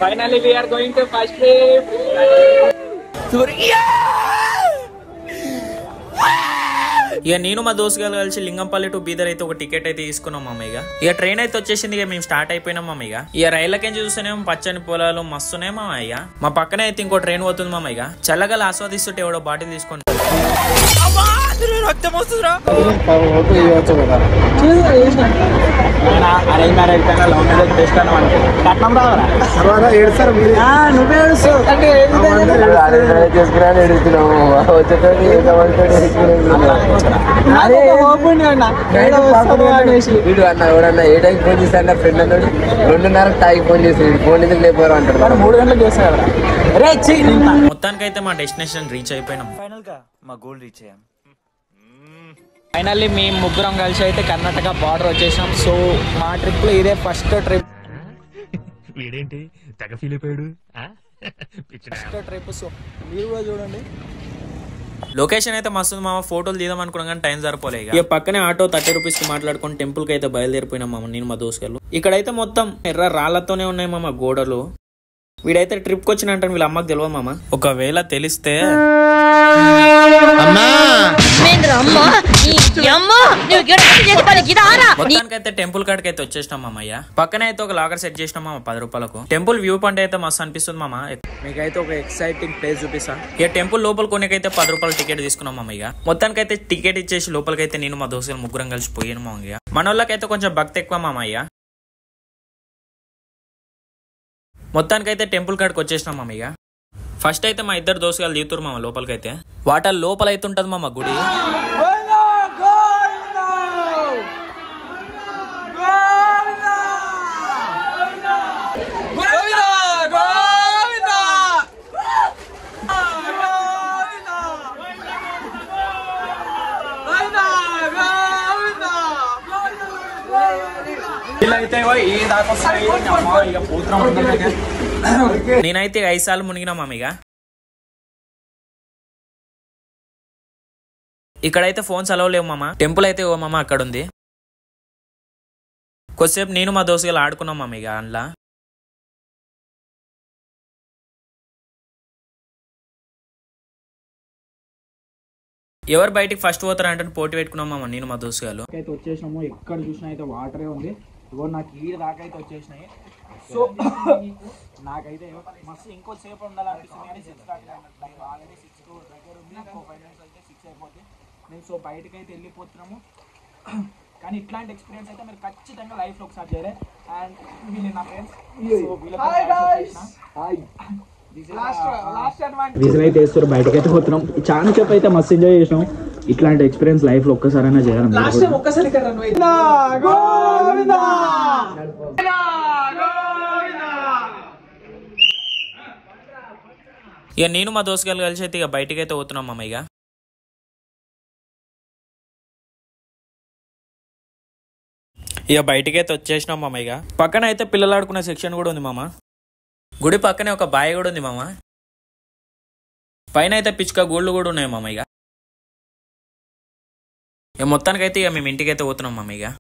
Finally, we are going to first trip. ఇక నేను మా దోస్తుగాలు కలిసి లింగంపల్లి టు బీదర్ అయితే ఒక టికెట్ అయితే తీసుకున్నాం మామయ్య. ఇక ట్రైన్ అయితే వచ్చేసింది. ఇక మేము స్టార్ట్ అయిపోయినాం మామయ్య. ఇక రైళ్ళకేం చూస్తేనేమో పచ్చని పొలాలు మస్తున్నాయి మామయ్య. మా పక్కనే అయితే ఇంకో ట్రైన్ పోతుంది మామయ్య. చల్లగాలు ఆస్వాదిస్తుంటే ఎవడో బాటిల్ తీసుకొని మొత్తానికైతే మా డెస్టినేషన్ రీచ్ అయిపోయినాం. ఫైనల్ గా మా గోల్ రీచ్ అయ్యాం. ఫైనల్లీ మేము ముగ్గురం కలిసి అయితే కర్ణాటక బార్డర్ వచ్చేసాం. సో మా ట్రిప్ లో ఇదే ఫస్ట్ ట్రిప్. వీడేంటి తెగ ఫీల్ అయిపోయాడు. First trip. సో మీరు కూడా చూడండి. లొకేషన్ అయితే మస్తుంది మామ. ఫోటోలు తీద్దాం అనుకున్నాం కానీ టైం సరిపోలే. ఇక పక్కనే ఆటో 30 రూపీస్ కి మాట్లాడుకుని టెంపుల్ కి అయితే బయలుదేరిపోయినాం మామ నేను మా దోస్తులు. ఇక్కడైతే మొత్తం ఎర్ర రాళ్లతోనే ఉన్నాయి మామ గోడలు. వీడైతే ట్రిప్ కి వచ్చినట్టు వీళ్ళ అమ్మకి తెలియదు మామ. ఒకవేళ తెలిస్తే మొత్తానికైతే టెంపుల్ కాడికి అయితే వచ్చేసినాం మామయ్య. పక్కన అయితే ఒక లాకర్ సెట్ చేసినాం మామ 10 రూపాయలకు. టెంపుల్ వ్యూ పాయింట్ అయితే మస్తు అనిపిస్తుంది మామ. మీకైతే ఒక ఎక్సైటింగ్ ప్లేస్ చూపిస్తా. ఇక టెంపుల్ లోపల కొనేకైతే 10 రూపాయలు టికెట్ తీసుకున్నాం మామయ్య. మొత్తానికైతే టికెట్ ఇచ్చేసి లోపలికైతే నేను మా దోస్తులు ముగ్గురం కలిసి పోయాను మామయ్య. మన వాళ్ళకైతే కొంచెం భక్తి ఎక్కువ మామయ్య. మొత్తానికైతే టెంపుల్ కాడికి వచ్చేసినాం మామయ్య. ఫస్ట్ అయితే మా ఇద్దరు దోస్తులు దిగుతారు మామ లోపలికైతే. వాటర్ లోపల అయితే ఉంటది మామ గుడి. నేనైతే 5 సార్లు మునిగినా మామయ్య. ఇక్కడైతే ఫోన్స్ అలవ్ లేవు మామ. టెంపుల్ అయితే ఓ మామ అక్కడ ఉంది. కొద్దిసేపు నేను మా దోస్తులు ఆడుకున్నాం మామయ్య అందులో. ఎవరు బయటికి ఫస్ట్ పోతారంటే పోటీ పెట్టుకున్నాం మామ నేను మా దోస్తులు. అయితే వచ్చేసినాము. ఎక్కడ చూసినా అయితే వాటరే ఉంది. ఇగో నాకు ఈ దాకా అయితే వచ్చేసినాయి. సో నాకైతే మస్తు ఇంకోసేపు ఉండాలనిపిస్తుంది కానీ 6 దాకా ఆల్రెడీ 6 దగ్గర ఉంది. ఇంకో 5 minutes అయితే 6 అయిపోతుంది. నేను సో బయటకు అయితే వెళ్ళిపోతున్నాము. కానీ ఇట్లాంటి ఎక్స్పీరియన్స్ అయితే మీరు ఖచ్చితంగా లైఫ్లో ఒకసారి చేయలే. అండ్ వీళ్ళు నా ఫ్రెండ్స్. విజిల్ అయితే వేస్తారు. బయటకు అయితే పోతున్నాం. చాలా చెప్పు అయితే మస్తు ఎంజాయ్ చేసినాం. ఇట్లాంటి ఎక్స్పీరియన్స్ లైఫ్ లో ఒక్కసారైనా చేయాలి. ఇక నేను మా దోస్తులు కలిసి అయితే ఇక బయటకి అయితే పోతున్నాం మామయ్య. ఇక బయటకి అయితే వచ్చేసినాం మామయ్య. పక్కన అయితే పిల్లలు ఆడుకునే సెక్షన్ కూడా ఉంది మామ. గుడి పక్కనే ఒక బావి కూడా ఉంది మామ. పైన అయితే పిచ్చుక గూళ్ళు కూడా ఉన్నాయి మామయ్య. ఇక మొత్తానికైతే ఇక మేము ఇంటికి అయితే పోతున్నాం మామయ్య.